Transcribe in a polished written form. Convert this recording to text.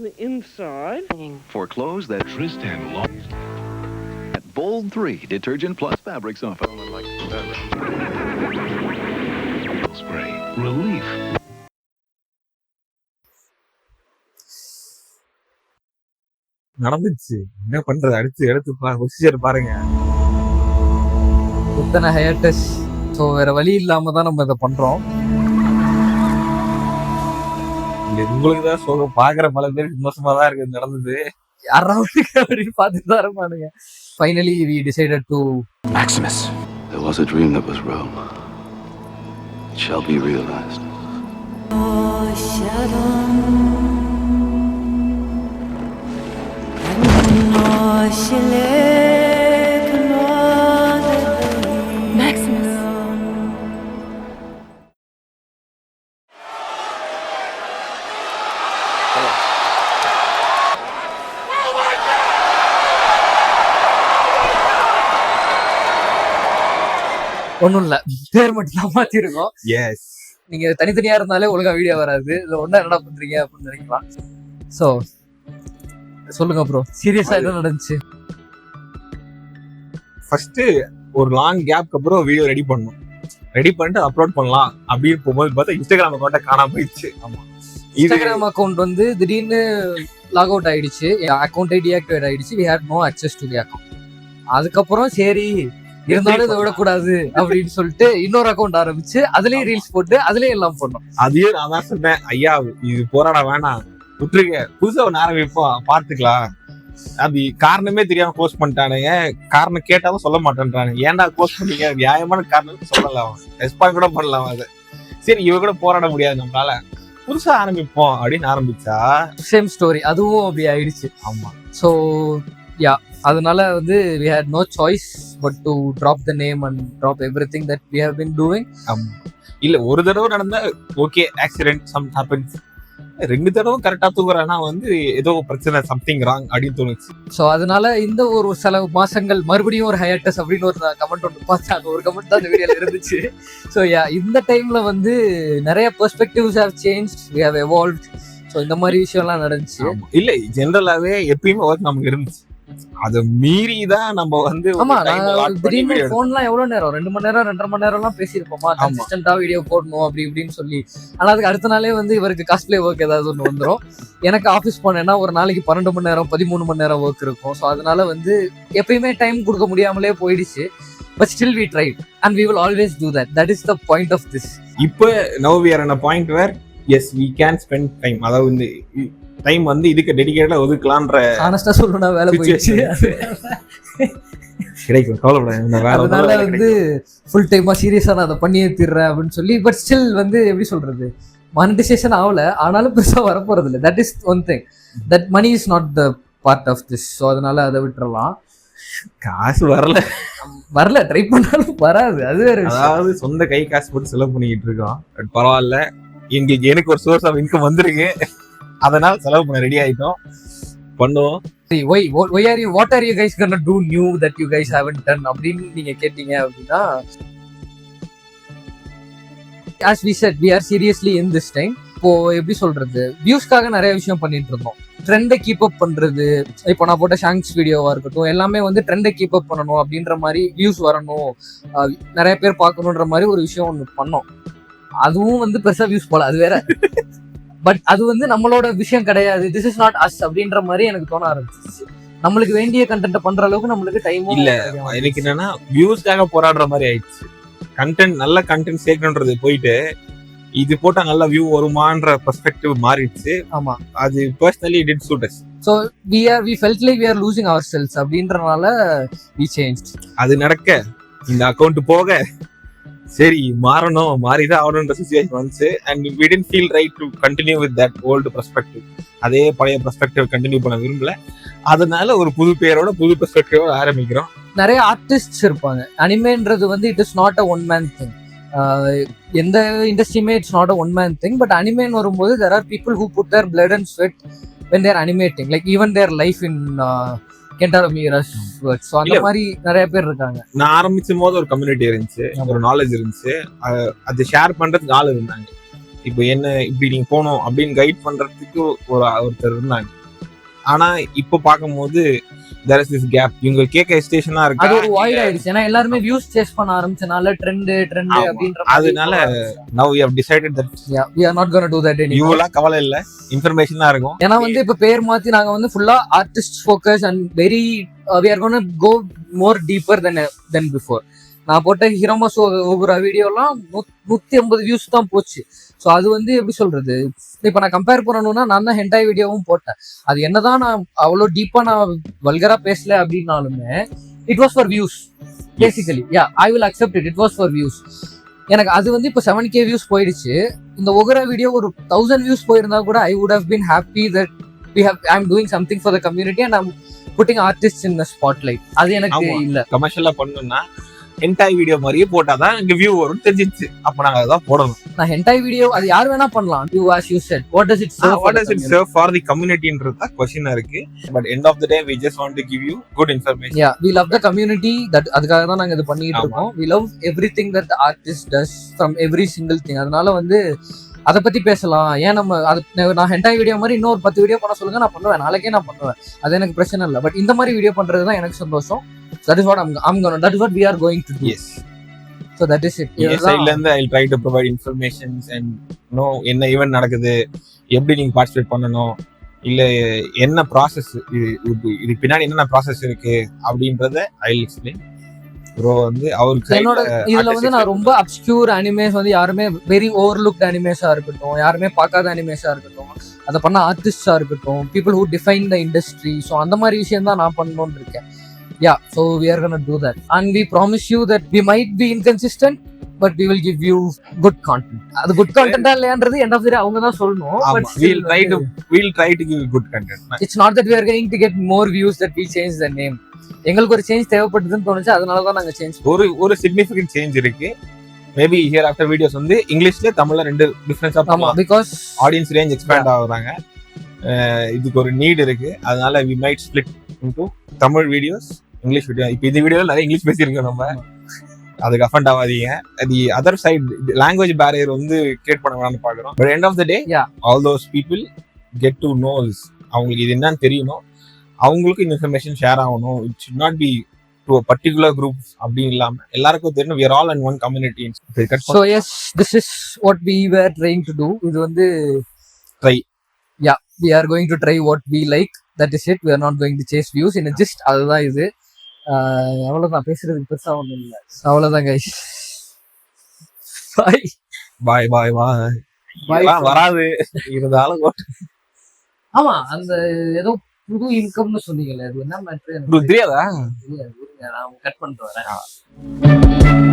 the inside. For clothes that Tristan lost. At Bold 3 Detergent Plus Fabric Softener. Spray. Relief. நடந்துச்சு, என்ன பண்றது? அடுத்து procedure பாருங்க. இத்தனை ஹையட்டஸ். ஸோ வேற வழி இல்லாம தான் நம்ம இதை பண்றோம். உங்களுக்கு தான் சோகம், பாக்குற பல பேர் சந்தோஷமா தான் இருக்கு நடந்தது. யாராவது அப்படின்னு பார்த்துட்டு தான் இருப்பானுங்க. Finally we decided to Maximus, there was a dream that was real. It shall be realized. Maximus. ஒன்றும் இல்லை, பேர் மட்டும் தான் மாற்றிருக்கோம். எஸ், நீங்க தனித்தனியா இருந்தாலே ஒழுங்கா வீடியோ வராது. இதுல ஒன்னா என்னடா பண்றீங்க அப்படின்னு நினைக்கலாம். ஸோ சொல்லுங்க ப்ரோ, சீரியஸா என்ன நடந்துச்சு? ஃபர்ஸ்ட் ஒரு லாங் கேப்க்கு அப்புறம் வீடியோ ரெடி பண்ணணும். ரெடி பண்ணிட்டு அப்லோட் பண்ணலாம் அப்படின்னு போகும்போது பார்த்தா இன்ஸ்டாகிராம் அக்கௌண்ட்டை காணாம போயிடுச்சு. ஆமா, இன்ஸ்டாகிராம் அக்கௌண்ட் வந்து திடீர்னு லாக் அவுட் ஆயிடுச்சு. அக்கௌண்ட் டீஆக்டிவேட் ஆயிடுச்சு. we had no access to the account. அதுக்கப்புறம் சரி இருந்தாலும் இதை விடக்கூடாது அப்படின்னு சொல்லிட்டு இன்னொரு அக்கௌண்ட் ஆரம்பிச்சு அதுலயும் ரீல்ஸ் போட்டு அதுலயும் எல்லாம் பண்ணோம். அதையும் நான் தான் சொன்னேன், ஐயா இது போராட வேணாம், விட்டுருங்க, புதுசா ஒன்று ஆரம்பிப்போம், பாத்துக்கலாம். அது காரணமே தெரியாம போஸ்ட் பண்ணிட்டானுங்க. காரணம் கேட்டாலும் சொல்ல மாட்டேன்றானுங்க. ஏன்டா போஸ்ட் பண்ணீங்க? நியாயமான காரணம் சொல்லலாம், ரெஸ்பாண்ட் கூட பண்ணலாம். அது சரி, இவ கூட போராட முடியாது, நம்மளால புதுசா ஆரம்பிப்போம் அப்படின்னு ஆரம்பிச்சா சேம் ஸ்டோரி, அதுவும் அப்படி ஆயிடுச்சு. ஆமா, ஸோ யா, அதனால வந்து we had no choice but to drop the name and drop everything that we have been doing. இல்ல ஒரு தடவை நடந்தா ஓகே, ஆக்சிடென்ட் சம் ஹேப்பன்ஸ். 2 தடவை கரெக்டா தூங்குறானா வந்து ஏதோ பிரச்சனை, சம்திங் ராங் அப்படின்னு தோணுச்சு. ஸோ அதனால இந்த ஒரு சில மாசங்கள் மறுபடியும் ஒரு ஹையட்டஸ் அப்படின்னு ஒரு கமெண்ட் ஒன்று பார்த்தா, அது ஒரு கமெண்ட் தான் இந்த வீடியோல இருந்துச்சு. ஸோ யா, இந்த டைம்ல வந்து நிறைய perspectives have changed, we have evolved. So இந்த மாதிரி விஷயம்லாம் நடந்துச்சு. இல்ல ஜெனரலாவே எப்பயுமே ஒர்க் நமக்கு இருந்துச்சு, அதை மீறி தான் நம்ம வந்து திடீர்னு போன்லாம் எவ்வளவு நேரம், 2 மணி நேரம் 2.5 மணி நேரம் எல்லாம் பேசியிருப்போமா, கன்சிஸ்டன்டா வீடியோ போடணும் அப்படி இப்படின்னு சொல்லி. ஆனா அதுக்கு அடுத்த நாளே வந்து இவருக்கு காஸ்ட்லே ஒர்க் ஏதாவது ஒன்று வந்துடும். எனக்கு ஆஃபீஸ் போனேன்னா ஒரு நாளைக்கு 12 மணி நேரம் 13 மணி நேரம் ஒர்க் இருக்கும். ஸோ அதனால வந்து எப்பயுமே டைம் கொடுக்க முடியாமலே போயிடுச்சு. But still we tried and we will always do that. That is the point of this. இப்போ now we are at a point where yes we can spend time, அதாவது இந்த டைம் வந்து இதுக்கு டெடிகேட்டடா ஒதுக்கலாம்ன்ற. ஆனஸ்டா சொல்லணும்னா வேலை போயிடுச்சு, கிடைக்கும், கவலைப்படாத. அதனால வந்து ஃபுல் டைமா சீரியஸா நான் அதை பண்ணியே தீர்றேன் அப்படின்னு சொல்லி. பட் ஸ்டில் வந்து எப்படி சொல்றது, மானிட்டைசேஷன் ஆகல, ஆனாலும் பெருசா வரப்போறது இல்லை. That is one thing, that money is not the part of this. So அதனால அதை விட்டுறலாம். காசு வரல, ட்ரை பண்ணாலும் வராது. அது வேற, அதாவது சொந்த கை காசு போட்டு செலவு பண்ணிக்கிட்டு இருக்கோம். பட் பரவாயில்ல, எனக்கு ஒரு சோர்ஸ் ஆஃப் இன்கம் வந்துருக்கு, அதனால செலவு பண்ண ரெடி ஆயிட்டோம், பண்ணுவோம். What are you guys gonna do new that you guys haven't done அப்படின்னு நீங்க கேட்டீங்க அப்படின்னா, as we said we are seriously in this time. இப்போ எப்படி சொல்றது, வியூஸ்க்காக நிறைய விஷயம் பண்ணிட்டு இருந்தோம். ட்ரெண்டை கீப் அப் பண்றது, இப்போ நான் போட்ட ஷாங்ஸ் வீடியோவா இருக்கட்டும், எல்லாமே வந்து ட்ரெண்டை கீப் அப் பண்ணணும் அப்படின்ற மாதிரி, வியூஸ் வரணும், நிறைய பேர் பார்க்கணுன்ற மாதிரி ஒரு விஷயம் ஒன்று பண்ணோம். அதுவும் வந்து பெருசா வியூஸ் போல, அது வேற. பட் அது வந்து நம்மளோட விஷயம் கிடையாது, திஸ் இஸ் நாட் அஸ் அப்படின்ற மாதிரி எனக்கு தோண ஆரம்பிச்சிச்சு. நம்மளுக்கு வேண்டிய கண்டென்ட் பண்ற அளவுக்கு நம்மளுக்கு டைமும் இல்ல. எனக்கு என்னன்னா வியூஸ்க்காக போராடுற மாதிரி ஆயிடுச்சு. கண்டென்ட், நல்ல கண்டென்ட் சேர்க்கணுன்றது போயிட்டு இது போட்டா நல்ல வியூ வருமான்ற பெர்ஸ்பெக்டிவ் மாறிடுச்சு. ஆமா, அது personally did suit us. So we felt like we are losing ourselves அப்படின்றனால we changed. அது நடக்க இந்த அக்கவுண்ட் போக சரி மாறணும், மாறிதான் ஆகணும்ன்ற சிச்சுவேஷன் வந்துச்சு. And we didn't feel right to continue with that old perspective. அதே பழைய பெர்ஸ்பெக்டிவ் கண்டினியூ பண்ண விரும்பல. அதனால ஒரு புது பேரோட புது பெர்ஸ்பெக்டிவோட ஆரம்பிக்கிறோம். நிறைய ஆர்டிஸ்ட்ஸ் இருப்பாங்க. அனிமேன்றது வந்து it is not a one man thing. எந்த இண்டஸ்ட்ரியுமே it's not a one man thing. But anime வரும்போது there are people who put their blood and sweat when they are animating, like even their life in Kentaro Miura's work. So அந்த மாதிரி நிறைய பேர் இருக்காங்க. நான் ஆரம்பிச்சும் போது ஒரு கம்யூனிட்டி இருந்துச்சு, ஒரு நாலேஜ் இருந்துச்சு, அதை ஷேர் பண்றதுக்கு ஆள் இருந்தாங்க. இப்போ என்ன இப்படி நீங்க போகணும் அப்படின்னு கைட் பண்றதுக்கு ஒருத்தர் இருந்தாங்க. ஆனா இப்போ பார்க்கும்போது there is this gap. இவங்க கேட்க ஹெசிடேஷனா இருக்கு. அது ஒரு வாய்ட் ஆயிடுச்சு. ஏன்னா எல்லாருமே வியூஸ் சேஸ் பண்ண ஆரம்பிச்சனால ட்ரெண்ட் அப்படின்ற அதனால now we have decided that we are not going to do that anymore. இவெல்லாம் கவலை இல்ல, இன்ஃபர்மேஷன் தான் இருக்கும். ஏன்னா வந்து இப்ப பேர் மாத்தி நாங்க வந்து ஃபுல்லா artist focus and very we are going to go more deeper than before. நான் போட்ட ஹிரோமஸ் ஒவ்வொரு வீடியோலாம் 150 வியூஸ் தான் போச்சு. ஸோ அது வந்து எப்படி சொல்றது, இப்போ நான் கம்பேர் பண்ணணும்னா நான் தான் ஹென்டாய் வீடியோவும் போட்டேன். அது என்னதான் நான் அவ்வளோ டீப்பா நான் வல்கரா பேசல அப்படின்னாலுமே it was for views basically. Yeah, I will accept it was for views. எனக்கு அது வந்து இப்போ 7K வியூஸ் போயிடுச்சு. இந்த ஒகரா வீடியோ ஒரு 1000 வியூஸ் போயிருந்தா கூட I would have been happy that I am doing something for the community and I'm putting artist in the spotlight. அது எனக்கு இல்ல. கமர்ஷியலா பண்ணணும்னா ஹென்டாய் வீடியோ மாதிரியே போட்டாதான் எனக்கு வியூ வரும் தெரிஞ்சிச்சு. அப்ப நாங்க அதான் போடணும். நான் ஹென்டாய் வீடியோ அது யார் வேணா பண்ணலாம். You as you said, what does it serve for the communityன்றது தான் क्वेश्चन இருக்கு. But end of the day we just want to give you good information. Yeah, we love the community. அதுக்காக தான் நாங்க இது பண்ணிட்டு இருக்கோம். We love everything that the artist does from every single thing. அதனால வந்து அதை பத்தி பேசலாம். ஏன் நம்ம நான் ஹென்டாய் வீடியோ மாதிரி இன்னொரு 10 வீடியோ பண்ண சொல்லுங்க, நான் பண்ணுவேன். நாளைக்கே நான் பண்ணுவேன். அது எனக்கு பிரச்சனை இல்லை. பட் இந்த மாதிரி வீடியோ பண்றது தான் எனக்கு சந்தோஷம். That is what that is what we are going to do. Yes. So that is it. Yes, I'll try to provide information and know என்ன ஈவென்ட் நடக்குது, எப்படி நீங்க பார்ட்டிசிபேட் பண்ணணும், இல்ல என்ன ப்ராசஸ், இது பின்னாடி என்னென்ன ப்ராசஸ் இருக்கு அப்படின்றத I'll explain. ப்ரோ வந்து அவருக்கு என்னோட இதுல வந்து நான் ரொம்ப அப்ஸ்க்யூர் அனிமேஸ் வந்து யாருமே வெரி ஓவர்லுக்ட் அனிமேஸா இருக்கட்டும், யாருமே பார்க்காத அனிமேஸா இருக்கட்டும், அதை பண்ண ஆர்டிஸ்டா இருக்கட்டும், people who define the industry, so அந்த மாதிரி விஷயம் தான் நான் பண்ணணும்னு இருக்கேன். Yeah, so we are going to do that. And we promise you that we might be inconsistent, but we will give you good content. அது good content இல்லையான்றது end of the day அவங்க தான் சொல்லணும். But we'll try to give you good content. It's not that we are going to get more views that we change the name. எங்களுக்கு ஒரு change தேவைப்படுதுன்னு தோணுச்சு, அதனால தான் நாங்க சேஞ்ச் ஒரு சிக்னிஃபிகன்ட் சேஞ்ச் இருக்கு. மேபி ஹியர் ஆஃப்டர் வீடியோஸ் வந்து இங்கிலீஷ்ல தமிழ்ல ரெண்டு டிஃபரன்ஸா ஆமா, பிகாஸ் ஆடியன்ஸ் ரேஞ்ச் எக்ஸ்பேண்ட் ஆகுறாங்க. இதுக்கு ஒரு நீட் இருக்கு. அதனால we might split into Tamil videos, English video. இப்போ இந்த வீடியோல நிறைய இங்கிலீஷ் பேசியிருக்கோம் நம்ம, அதுக்கு அஃபண்ட் ஆகாதீங்க. அது அதர் சைட் லாங்குவேஜ் பேரியர் வந்து கிரியேட் பண்ண வேணாம்னு பாக்குறோம். But end of the day all those people get to knows, அவங்களுக்கு இது என்னன்னு தெரியணும், அவங்களுக்கு இந்த இன்ஃபர்மேஷன் ஷேர் ஆகணும். It should not be to a particular group அப்படின்னு இல்லாம எல்லாருக்கும் தெரியணும். we are all in one community. So yes, this is what we were trying to do. இது வந்து try. Yeah, we are going to try what we like. That is it. We are not going to chase views in a just. அதுதான் இது. அவ்வளவுதான், பேசுறதுக்கு பெருசா ஒண்ணும் இல்லை. அவ்வளவுதான் கைஸ். பாய் பாய் பாய். வராது இருந்தாலும் ஆமா, அந்த ஏதோ புது இன்கம்னு சொன்னீங்கல்ல, அது என்ன மேட்டர் தெரியாதா? நான் கட் பண்ணிட்டு வரேன்.